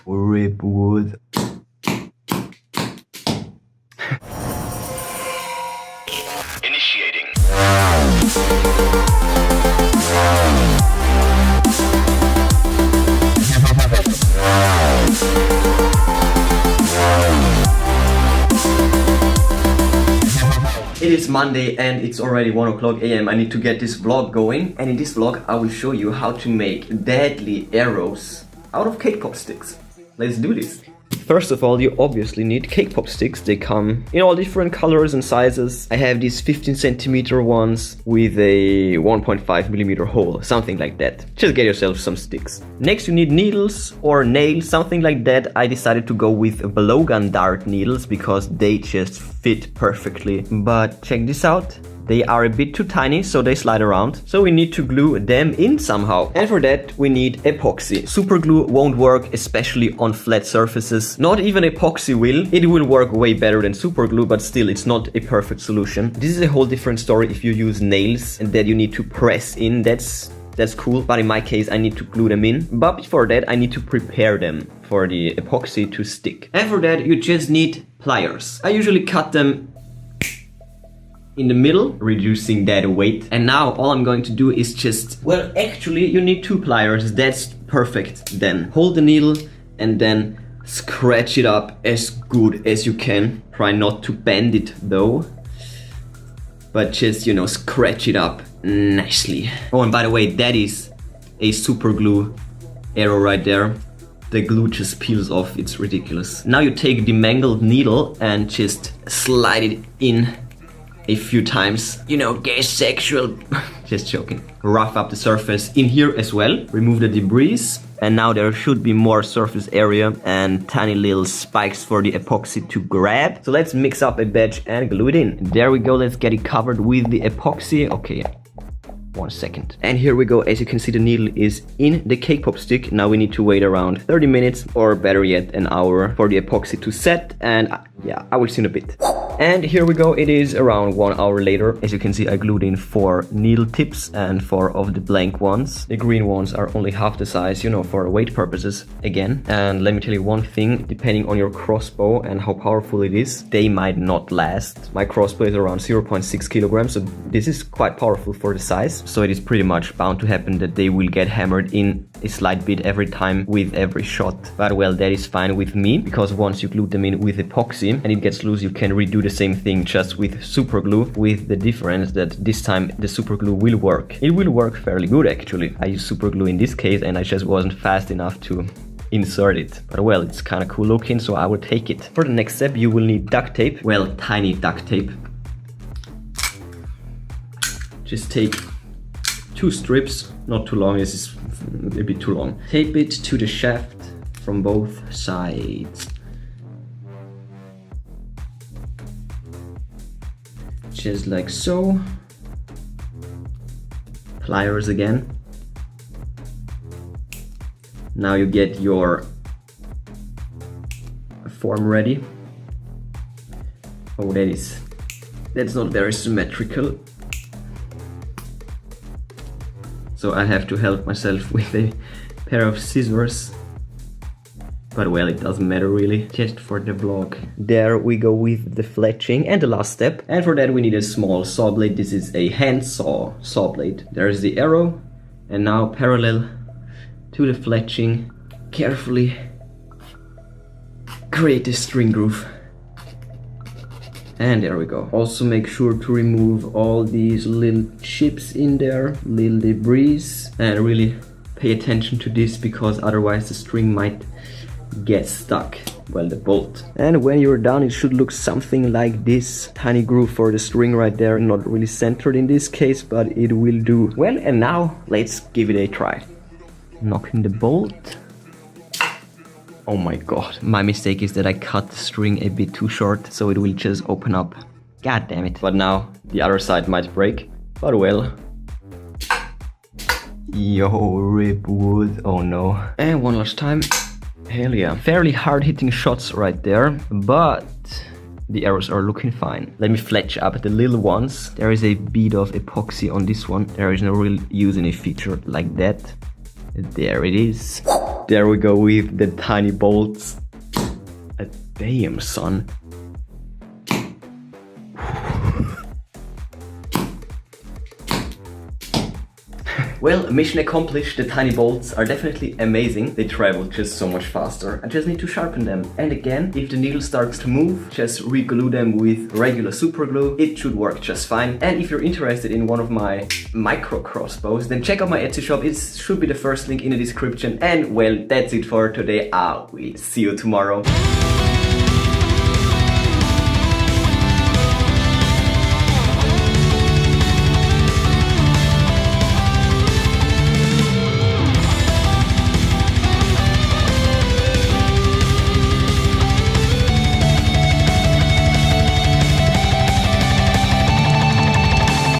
rip wood. Initiating. It is Monday and it's already 1 o'clock AM. I need to get this vlog going, and in this vlog I will show you how to make deadly arrows out of cake pop sticks. Let's do this. First of all, you obviously need cake pop sticks. They come in all different colors and sizes. I have these 15 centimeter ones with a 1.5 millimeter hole, something like that. Just get yourself some sticks. Next you need needles or nails, something like that. I decided to go with blowgun dart needles because they just fit perfectly. But check this out. They are a bit too tiny, so they slide around. So we need to glue them in somehow. And for that, we need epoxy. Super glue won't work, especially on flat surfaces. Not even epoxy will. It will work way better than super glue, but still, it's not a perfect solution. This is a whole different story if you use nails and that you need to press in. That's cool, but in my case, I need to glue them in. But before that, I need to prepare them for the epoxy to stick. And for that, you just need pliers. I usually cut them in the middle, reducing that weight. And now all I'm going to do is just, well, actually you need 2 pliers. That's perfect. Then hold the needle and then scratch it up as good as you can. Try not to bend it though, but just, you know, scratch it up nicely. Oh, and by the way, that is a super glue arrow right there. The glue just peels off. It's ridiculous. Now you take the mangled needle and just slide it in a few times, you know, get sexual. Just joking. Rough up the surface in here as well. Remove the debris. And now there should be more surface area and tiny little spikes for the epoxy to grab. So let's mix up a batch and glue it in. There we go. Let's get it covered with the epoxy. Okay. 1 second. And here we go. As you can see, the needle is in the cake pop stick. Now we need to wait around 30 minutes or better yet an hour for the epoxy to set. And yeah, I will see in a bit. And here we go. It is around 1 hour later. As you can see, I glued in 4 needle tips and 4 of the blank ones. The green ones are only half the size, you know, for weight purposes again. And let me tell you one thing, depending on your crossbow and how powerful it is, they might not last. My crossbow is around 0.6 kilograms, so this is quite powerful for the size. So it is pretty much bound to happen that they will get hammered in a slight bit every time with every shot. But well, that is fine with me, because once you glue them in with epoxy and it gets loose, you can redo the same thing just with super glue, with the difference that this time the super glue will work. It will work fairly good actually. I use super glue in this case and I just wasn't fast enough to insert it. But well, it's kind of cool looking, so I will take it. For the next step, you will need duct tape. Well, tiny duct tape. Just take 2 strips, not too long, this is a bit too long. Tape it to the shaft from both sides. Just like so. Pliers again. Now you get your form ready. Oh, that's not very symmetrical. So I have to help myself with a pair of scissors. But well, it doesn't matter really, just for the vlog. There we go with the fletching and the last step. And for that we need a small saw blade. This is a hand saw blade. There's the arrow. And now parallel to the fletching, carefully create a string groove. And there we go. Also make sure to remove all these little chips in there, little debris, and really pay attention to this because otherwise the string might get stuck. Well, the bolt. And when you're done, it should look something like this. Tiny groove for the string right there. Not really centered in this case, but it will do. Well, and now let's give it a try. Knocking the bolt. Oh my god, my mistake is that I cut the string a bit too short, so it will just open up. God damn it. But now the other side might break, but well. Yo, rip wood, oh no. And one last time. Hell yeah. Fairly hard hitting shots right there, but the arrows are looking fine. Let me fletch up the little ones. There is a bead of epoxy on this one. There is no real use in a feature like that. There it is. There we go with the tiny bolts. Damn, son. Well, mission accomplished. The tiny bolts are definitely amazing. They travel just so much faster. I just need to sharpen them. And again, if the needle starts to move, just re-glue them with regular super glue. It should work just fine. And if you're interested in one of my micro crossbows, then check out my Etsy shop. It should be the first link in the description. And well, that's it for today. I will see you tomorrow.